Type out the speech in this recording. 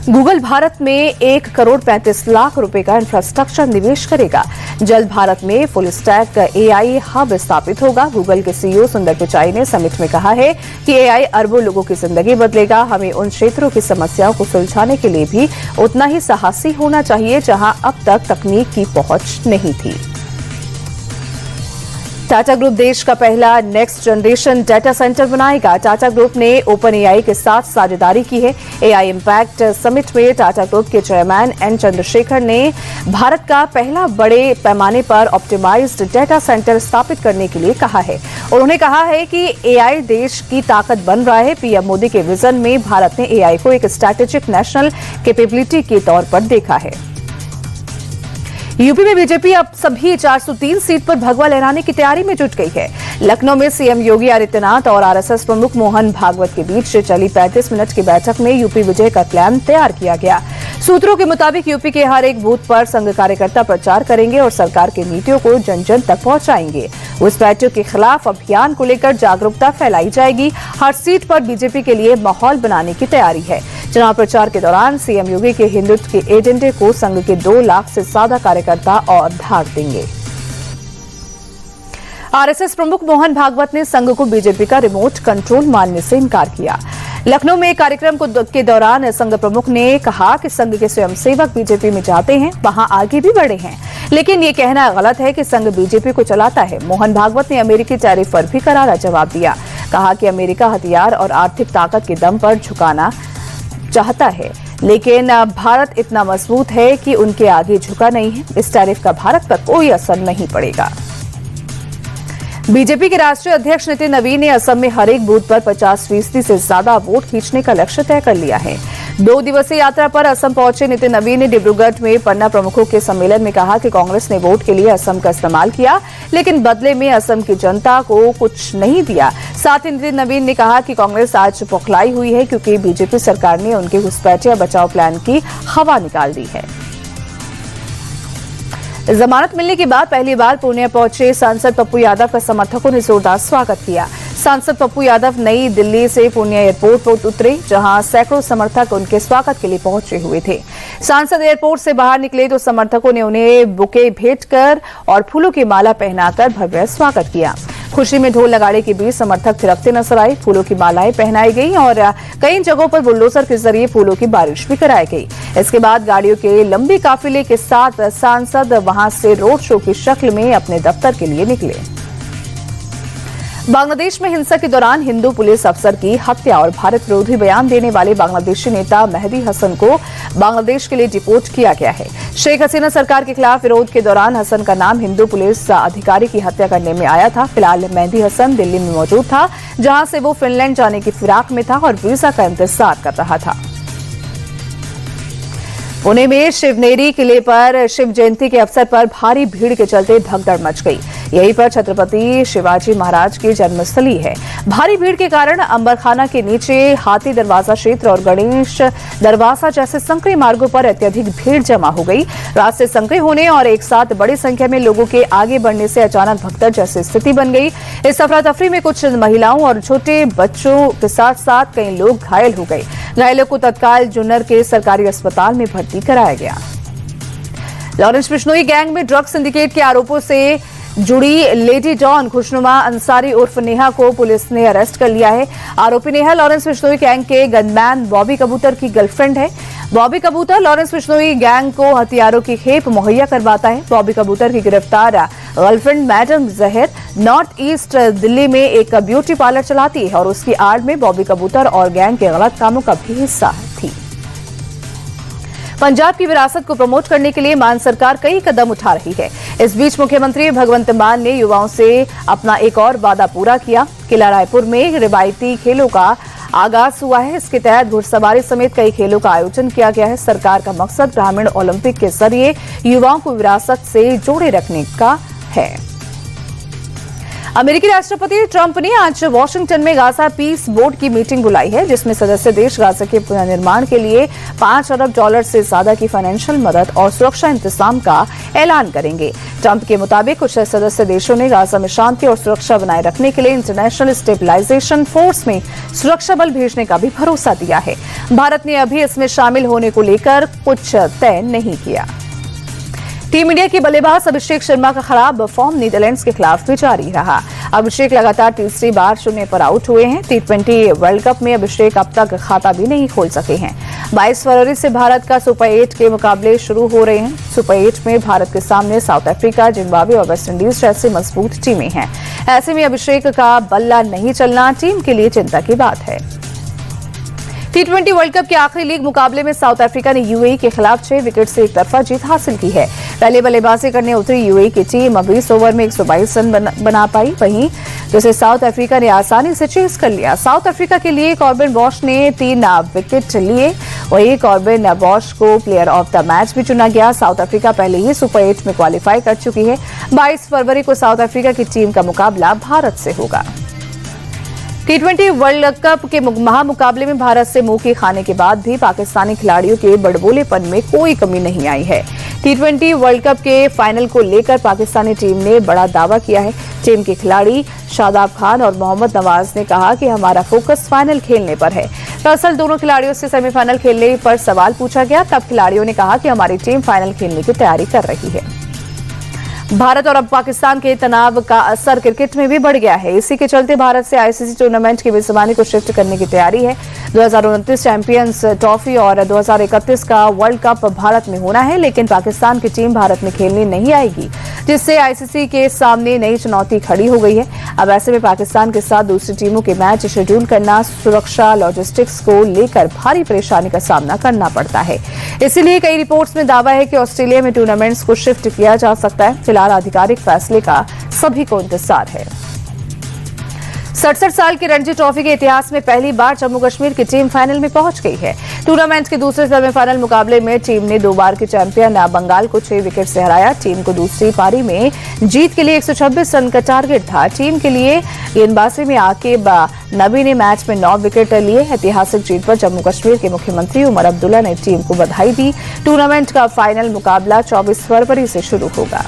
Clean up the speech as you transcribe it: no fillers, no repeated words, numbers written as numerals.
Google Bharat में 1,35,00,000 रुपए का इंफ्रास्ट्रक्चर निवेश करेगा। जल्द भारत में फुल स्टैक एआई हब स्थापित होगा। गूगल के सीईओ सुंदर पिचाई ने समिट में कहा है कि एआई अरबों लोगों की जिंदगी बदलेगा। हमें उन क्षेत्रों की समस्याओं को सुलझाने के लिए भी उतना ही साहसी होना चाहिए जहां अब तक तकनीक की पहुंच नहीं थी। टाटा ग्रुप देश का पहला नेक्स्ट जनरेशन डाटा सेंटर बनाएगा। टाटा ग्रुप ने ओपन एआई के साथ साझेदारी की है। एआई इम्पैक्ट समिट में टाटा ग्रुप के चेयरमैन एन चंद्रशेखर ने भारत का पहला बड़े पैमाने पर ऑप्टिमाइज्ड डाटा सेंटर स्थापित करने के लिए कहा है। उन्होंने कहा है कि एआई देश की ताकत बन रहा है। पीएम मोदी के विजन में भारत ने एआई को एक स्ट्रैटेजिक नेशनल कैपेबिलिटी के तौर पर देखा है। यूपी में बीजेपी अब सभी 403 सीट पर भगवा लहराने की तैयारी में जुट गई है। लखनऊ में सीएम योगी आदित्यनाथ और आरएसएस प्रमुख मोहन भागवत के बीच चली 35 मिनट की बैठक में यूपी विजय का प्लान तैयार किया गया। सूत्रों के मुताबिक यूपी के हर एक बूथ पर संघ कार्यकर्ता प्रचार करेंगे और सरकार की नीतियों को जन जन तक पहुंचाएंगे। घुसपैठियों के खिलाफ अभियान को लेकर जागरूकता फैलाई जाएगी। हर सीट पर बीजेपी के लिए माहौल बनाने की तैयारी है। चुनाव प्रचार के दौरान सीएम योगी के हिंदुत्व के एजेंडे को संघ के 2 लाख से ज्यादा कार्यकर्ता और धाक देंगे। आरएसएस प्रमुख मोहन भागवत ने संघ को बीजेपी का रिमोट कंट्रोल मानने से इनकार किया। लखनऊ में एक कार्यक्रम के दौरान संघ प्रमुख ने कहा कि संघ के स्वयंसेवक बीजेपी में जाते हैं, वहां आगे भी बढ़े हैं, लेकिन ये कहना गलत है कि संघ बीजेपी को चलाता है। मोहन भागवत ने अमेरिकी टैरिफ पर भी करारा जवाब दिया। कहा कि अमेरिका हथियार और आर्थिक ताकत के दम पर झुकाना चाहता है, लेकिन भारत इतना मजबूत है कि उनके आगे झुका नहीं है। इस टैरिफ का भारत पर कोई असर नहीं पड़ेगा। बीजेपी के राष्ट्रीय अध्यक्ष नितिन नवीन ने असम में हर एक बूथ पर 50% से ज्यादा वोट खींचने का लक्ष्य तय कर लिया है। 2 दिवसीय यात्रा पर असम पहुंचे नितिन नवीन ने डिब्रूगढ़ में पन्ना प्रमुखों के सम्मेलन में कहा कि कांग्रेस ने वोट के लिए असम का इस्तेमाल किया, लेकिन बदले में असम की जनता को कुछ नहीं दिया। साथ ही नितिन नवीन ने कहा कि कांग्रेस आज बौखलाई हुई है क्योंकि बीजेपी सरकार ने उनके घुसपैठिया बचाओ प्लान की हवा निकाल दी है। जमानत मिलने के बाद पहली बार पूर्णिया पहुंचे सांसद पप्पू यादव का समर्थकों ने जोरदार स्वागत किया। सांसद पप्पू यादव नई दिल्ली से पूर्णिया एयरपोर्ट पर उतरे, जहां सैकड़ों समर्थक उनके स्वागत के लिए पहुंचे हुए थे। सांसद एयरपोर्ट से बाहर निकले तो समर्थकों ने उन्हें बुके भेंट कर और फूलों की माला पहनाकर भव्य स्वागत किया। खुशी में ढोल नगाड़े के बीच समर्थक थिरकते नजर आए। फूलों की मालाएं पहनाई गई और कई जगहों पर बुलडोजर के जरिए फूलों की बारिश भी कराई गई। इसके बाद गाड़ियों के लंबी काफिले के साथ सांसद वहां से रोड शो की शक्ल में अपने दफ्तर के लिए निकले। बांग्लादेश में हिंसा के दौरान हिंदू पुलिस अफसर की हत्या और भारत विरोधी बयान देने वाले बांग्लादेशी नेता मेहदी हसन को बांग्लादेश के लिए डिपोर्ट किया गया है। शेख हसीना सरकार के खिलाफ विरोध के दौरान हसन का नाम हिंदू पुलिस अधिकारी की हत्या करने में आया था। फिलहाल मेहदी हसन दिल्ली में मौजूद था, जहां से वो फिनलैंड जाने की फिराक में था और वीजा का इंतजार कर रहा था। पुणे में शिवनेरी किले पर शिव जयंती के अवसर पर भारी भीड़ के चलते भगदड़ मच गई। यहीं पर छत्रपति शिवाजी महाराज की जन्मस्थली है। भारी भीड़ के कारण अंबरखाना के नीचे हाथी दरवाजा क्षेत्र और गणेश दरवाजा जैसे संकरे मार्गों पर अत्यधिक भीड़ जमा हो गई। रास्ते संकरे होने और एक साथ बड़ी संख्या में लोगों के आगे बढ़ने से अचानक भगदड़ जैसी स्थिति बन गई। इस अफरा तफरी में कुछ महिलाओं और छोटे बच्चों के साथ साथ कई लोग घायल हो गए। घायलों को तत्काल जुन्नर के सरकारी अस्पताल में भर्ती कराया गया। लॉरेंस बिश्नोई गैंग में ड्रग्स सिंडिकेट के आरोपों से जुड़ी लेडी डॉन खुशनुमा अंसारी उर्फ नेहा को पुलिस ने अरेस्ट कर लिया है। आरोपी नेहा लॉरेंस बिश्नोई गैंग के गनमैन बॉबी कबूतर की गर्लफ्रेंड है। बॉबी कबूतर लॉरेंस बिश्नोई गैंग को हथियारों की खेप मुहैया करवाता है। बॉबी कबूतर की गिरफ्तार गर्लफ्रेंड मैडम जहर नॉर्थ ईस्ट दिल्ली में एक ब्यूटी पार्लर चलाती है और उसकी आड़ में बॉबी कबूतर और गैंग के गलत कामों का भी हिस्सा थी। पंजाब की विरासत को प्रमोट करने के लिए मान सरकार कई कदम उठा रही है। इस बीच मुख्यमंत्री भगवंत मान ने युवाओं से अपना एक और वादा पूरा किया। किला रायपुर में रिवायती खेलों का आगाज हुआ है। इसके तहत घुड़सवारी समेत कई खेलों का आयोजन किया गया है। सरकार का मकसद ग्रामीण ओलंपिक के जरिए युवाओं को विरासत से जोड़े रखने का है। अमेरिकी राष्ट्रपति ट्रंप ने आज वॉशिंगटन में गाजा पीस बोर्ड की मीटिंग बुलाई है, जिसमें सदस्य देश गाजा के पुनर्निर्माण के लिए $5 अरब से ज्यादा की फाइनेंशियल मदद और सुरक्षा इंतजाम का ऐलान करेंगे। ट्रंप के मुताबिक कुछ सदस्य देशों ने गाजा में शांति और सुरक्षा बनाए रखने के लिए इंटरनेशनल स्टेबलाइजेशन फोर्स में सुरक्षा बल भेजने का भी भरोसा दिया है। भारत ने अभी इसमें शामिल होने को लेकर कुछ तय नहीं किया। टीम इंडिया के बल्लेबाज अभिषेक शर्मा का खराब फॉर्म नीदरलैंड्स के खिलाफ भी जारी रहा। अभिषेक लगातार तीसरी बार शून्य पर आउट हुए हैं। T20 वर्ल्ड कप में अभिषेक अब तक खाता भी नहीं खोल सके हैं। 22 फरवरी से भारत का सुपर 8 के मुकाबले शुरू हो रहे हैं। सुपर 8 में भारत के सामने साउथ अफ्रीका, जिम्बाब्वे और वेस्ट इंडीज जैसी मजबूत टीमें हैं। ऐसे में अभिषेक का बल्ला नहीं चलना टीम के लिए चिंता की बात है। T20 वर्ल्ड कप के आखिरी लीग मुकाबले में साउथ अफ्रीका ने यूएई के खिलाफ 6 विकेट से एकतरफा जीत हासिल की है। पहले बल्लेबाजी करने उतरी यूएई की टीम 20 ओवर में 122 रन बना पाई, वहीं जिसे साउथ अफ्रीका ने आसानी से चेस कर लिया। साउथ अफ्रीका के लिए कॉर्बिन बॉश ने 3 विकेट लिए, वहीं कॉर्बिन बॉश को प्लेयर ऑफ द मैच भी चुना गया। साउथ अफ्रीका पहले ही सुपर 8 में क्वालिफाई कर चुकी है। 22 फरवरी को साउथ अफ्रीका की टीम का मुकाबला भारत से होगा। T20 वर्ल्ड कप के महामुकाबले में भारत से मुंह की खाने के बाद भी पाकिस्तानी खिलाड़ियों के बड़बोलेपन में कोई कमी नहीं आई है। T20 वर्ल्ड कप के फाइनल को लेकर पाकिस्तानी टीम ने बड़ा दावा किया है। टीम के खिलाड़ी शादाब खान और मोहम्मद नवाज ने कहा कि हमारा फोकस फाइनल खेलने पर है। दरअसल दोनों खिलाड़ियों से सेमीफाइनल खेलने पर सवाल पूछा गया, तब खिलाड़ियों ने कहा कि हमारी टीम फाइनल खेलने की तैयारी कर रही है। भारत और अब पाकिस्तान के तनाव का असर क्रिकेट में भी बढ़ गया है। इसी के चलते भारत से आईसीसी टूर्नामेंट की मेजबानी को शिफ्ट करने की तैयारी है। 2029 चैंपियंस ट्रॉफी और 2031 का वर्ल्ड कप भारत में होना है, लेकिन पाकिस्तान की टीम भारत में खेलने नहीं आएगी, जिससे आईसीसी के सामने नई चुनौती खड़ी हो गई है। अब ऐसे में पाकिस्तान के साथ दूसरी टीमों के मैच शेड्यूल करना, सुरक्षा, लॉजिस्टिक्स को लेकर भारी परेशानी का सामना करना पड़ता है। इसीलिए कई रिपोर्ट्स में दावा है कि ऑस्ट्रेलिया में टूर्नामेंट्स को शिफ्ट किया जा सकता है। फिलहाल आधिकारिक फैसले का सभी को इंतजार है। 67 साल की रणजी ट्रॉफी के इतिहास में पहली बार जम्मू कश्मीर की टीम फाइनल में पहुंच गई है। टूर्नामेंट के दूसरे सेमीफाइनल मुकाबले में टीम ने 2 बार के चैंपियन बंगाल को 6 विकेट से हराया। टीम को दूसरी पारी में जीत के लिए 126 रन का टारगेट था। टीम के लिए गेंदबाजी में आकिब नबी ने मैच में 9 विकेट लिए। ऐतिहासिक जीत पर जम्मू कश्मीर के मुख्यमंत्री उमर अब्दुल्ला ने टीम को बधाई दी। टूर्नामेंट का फाइनल मुकाबला 24 फरवरी से शुरू होगा।